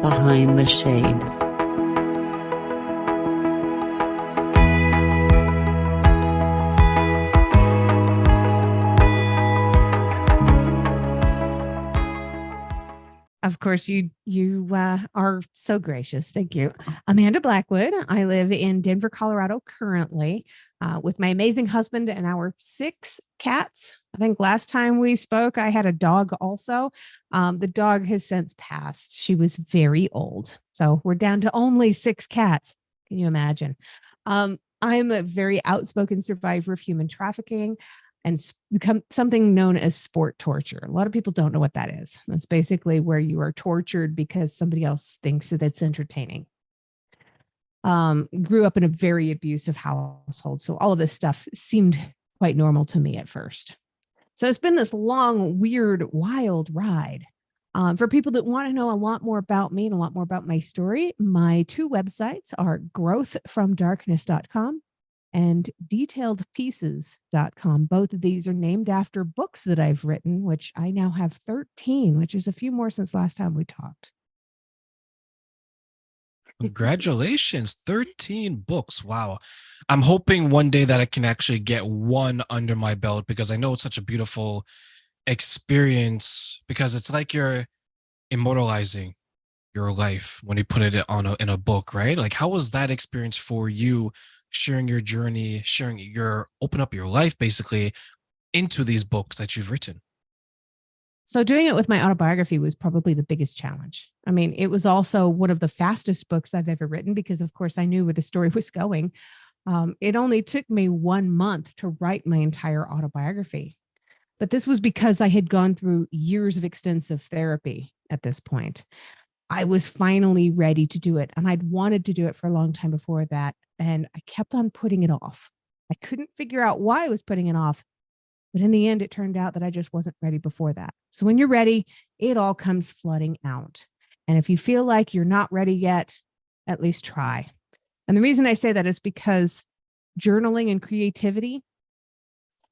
Behind the Shades. Of course, you are so gracious. Thank you. Amanda Blackwood. I live in Denver, Colorado currently with my amazing husband and our 6 cats. I think last time we spoke, I had a dog also. The dog has since passed. She was very old. So we're down to only 6 cats. Can you imagine? I'm a very outspoken survivor of human trafficking and become something known as sport torture. A lot of people don't know what that is. That's basically where you are tortured because somebody else thinks that it's entertaining. Grew up in a very abusive household. So all of this stuff seemed quite normal to me at first. So it's been this long, weird, wild ride. For people that want to know a lot more about me and a lot more about my story, my 2 websites are growthfromdarkness.com and detailedpieces.com. Both of these are named after books that I've written, which I now have 13, which is a few more since last time we talked. Congratulations, 13 books. Wow. I'm hoping one day that I can actually get one under my belt because I know it's such a beautiful experience because it's like you're immortalizing your life when you put it in a book, right? Like how was that experience for you sharing your journey, sharing your open up your life basically into these books that you've written? So doing it with my autobiography was probably the biggest challenge. I mean, it was also one of the fastest books I've ever written because, of course, I knew where the story was going. It only took me 1 month to write my entire autobiography. But this was because I had gone through years of extensive therapy at this point. I was finally ready to do it. And I'd wanted to do it for a long time before that. And I kept on putting it off. I couldn't figure out why I was putting it off. But in the end, it turned out that I just wasn't ready before that. So when you're ready, it all comes flooding out. And if you feel like you're not ready yet, at least try. And the reason I say that is because journaling and creativity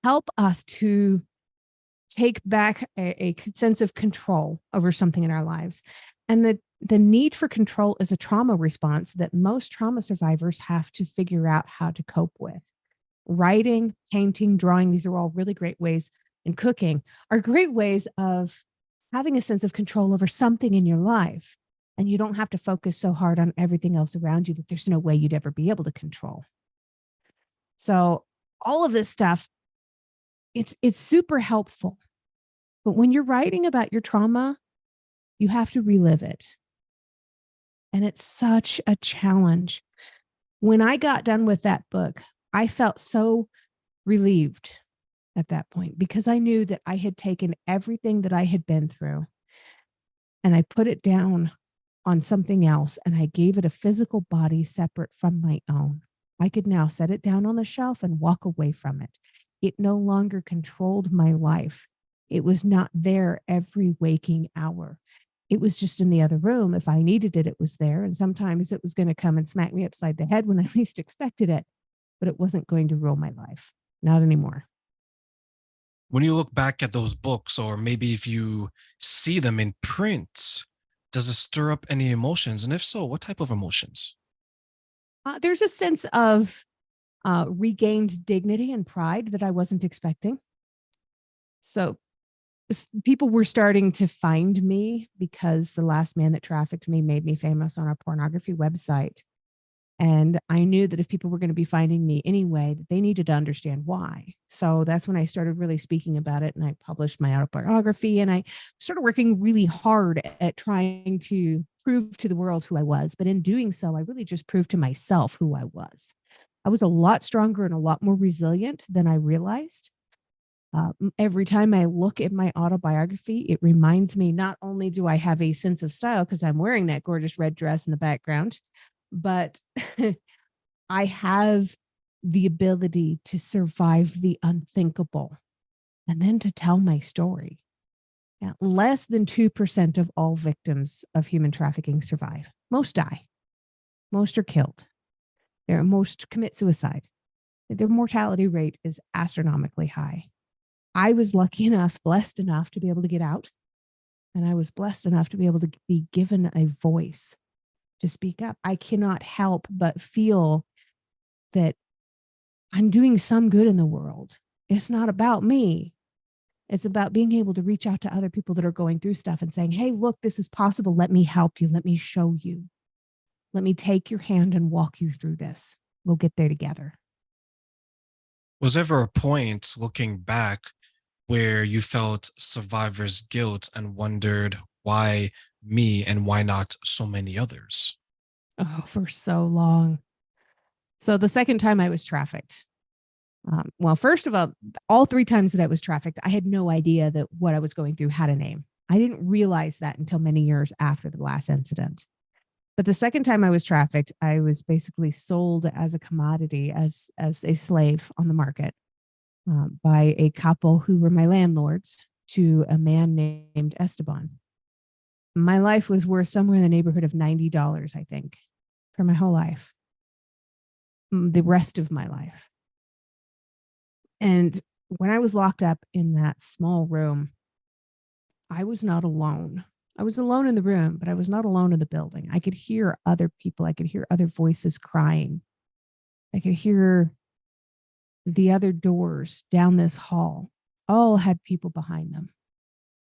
help us to take back a sense of control over something in our lives. And the need for control is a trauma response that most trauma survivors have to figure out how to cope with. Writing, painting, drawing, these are all really great ways, and cooking are great ways of having a sense of control over something in your life. And you don't have to focus so hard on everything else around you that there's no way you'd ever be able to control. So all of this stuff, it's super helpful. But when you're writing about your trauma, you have to relive it. And it's such a challenge. When I got done with that book, I felt so relieved at that point because I knew that I had taken everything that I had been through and I put it down on something else and I gave it a physical body separate from my own. I could now set it down on the shelf and walk away from it. It no longer controlled my life. It was not there every waking hour. It was just in the other room. If I needed it, it was there. And sometimes it was going to come and smack me upside the head when I least expected it, but it wasn't going to rule my life. Not anymore. When you look back at those books, or maybe if you see them in print, does it stir up any emotions? And if so, what type of emotions? There's a sense of regained dignity and pride that I wasn't expecting. So people were starting to find me because the last man that trafficked me made me famous on a pornography website. And I knew that if people were going to be finding me anyway, that they needed to understand why. So that's when I started really speaking about it. And I published my autobiography and I started working really hard at trying to prove to the world who I was. But in doing so, I really just proved to myself who I was. I was a lot stronger and a lot more resilient than I realized. Every time I look at my autobiography, it reminds me not only do I have a sense of style because I'm wearing that gorgeous red dress in the background, but I have the ability to survive the unthinkable and then to tell my story. Now, less than 2% of all victims of human trafficking survive. Most die. Most are killed. Most commit suicide. Their mortality rate is astronomically high. I was lucky enough, blessed enough to be able to get out. And I was blessed enough to be able to be given a voice to speak up. I cannot help but feel that I'm doing some good in the world. It's not about me. It's about being able to reach out to other people that are going through stuff and saying, hey, look, this is possible. Let me help you. Let me show you. Let me take your hand and walk you through this. We'll get there together. Was there ever a point looking back where you felt survivor's guilt and wondered why me and why not so many others? Oh, for so long. So the second time I was trafficked, well, first of all 3 times that I was trafficked, I had no idea that what I was going through had a name. I didn't realize that until many years after the last incident. But the second time I was trafficked, I was basically sold as a commodity, as a slave on the market by a couple who were my landlords to a man named Esteban. My life was worth somewhere in the neighborhood of $90, I think, for my whole life, the rest of my life. And when I was locked up in that small room, I was not alone. I was alone in the room, but I was not alone in the building. I could hear other people. I could hear other voices crying. I could hear the other doors down this hall. All had people behind them.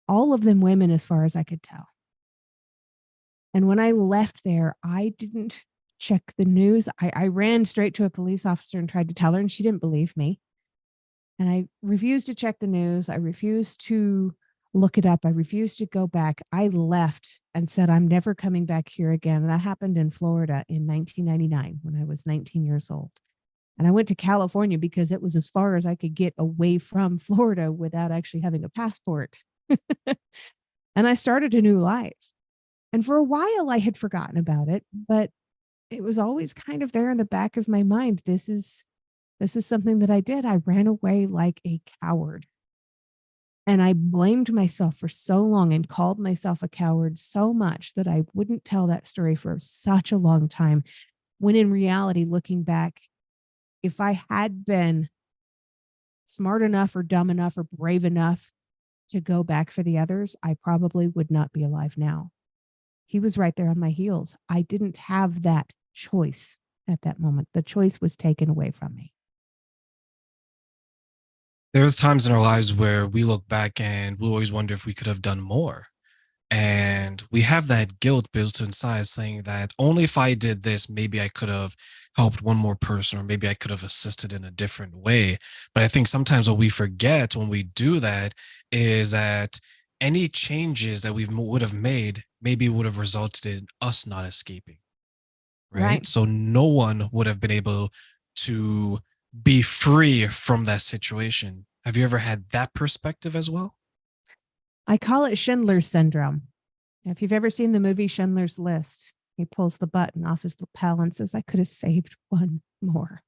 All of them women, as far as I could tell. And when I left there, I didn't check the news. I ran straight to a police officer and tried to tell her, and she didn't believe me. And I refused to check the news. I refused to look it up. I refused to go back. I left and said, I'm never coming back here again. And that happened in Florida in 1999 when I was 19 years old. And I went to California because it was as far as I could get away from Florida without actually having a passport. And I started a new life. And for a while I had forgotten about it, but it was always kind of there in the back of my mind. This is something that I did. I ran away like a coward. And I blamed myself for so long and called myself a coward so much that I wouldn't tell that story for such a long time. When in reality, looking back, if I had been smart enough or dumb enough or brave enough to go back for the others, I probably would not be alive now. He was right there on my heels. I didn't have that choice at that moment. The choice was taken away from me. There's times in our lives where we look back and we always wonder if we could have done more. And we have that guilt built inside saying that only if I did this, maybe I could have helped one more person, or maybe I could have assisted in a different way. But I think sometimes what we forget when we do that is that any changes that we would have made maybe would have resulted in us not escaping. Right. Right. So no one would have been able to be free from that situation. Have you ever had that perspective as well? I call it Schindler's syndrome. If you've ever seen the movie Schindler's List, he pulls the button off his lapel and says, I could have saved one more.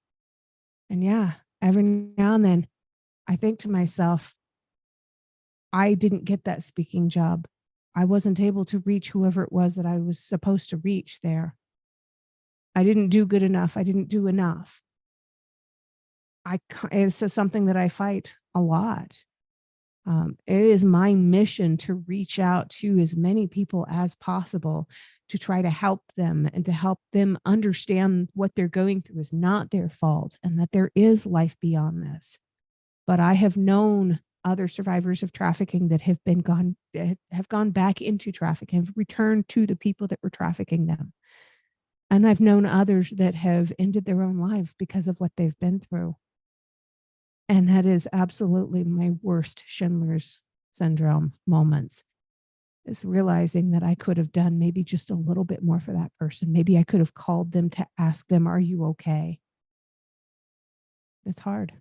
And yeah, every now and then I think to myself, I didn't get that speaking job. I wasn't able to reach whoever it was that I was supposed to reach there. I didn't do good enough. I didn't do enough. It's something that I fight a lot. It is my mission to reach out to as many people as possible to try to help them and to help them understand what they're going through is not their fault and that there is life beyond this. But I have known other survivors of trafficking that have gone back into trafficking, have returned to the people that were trafficking them. And I've known others that have ended their own lives because of what they've been through. And that is absolutely my worst Schindler's syndrome moments, is realizing that I could have done maybe just a little bit more for that person. Maybe I could have called them to ask them, are you okay? It's hard.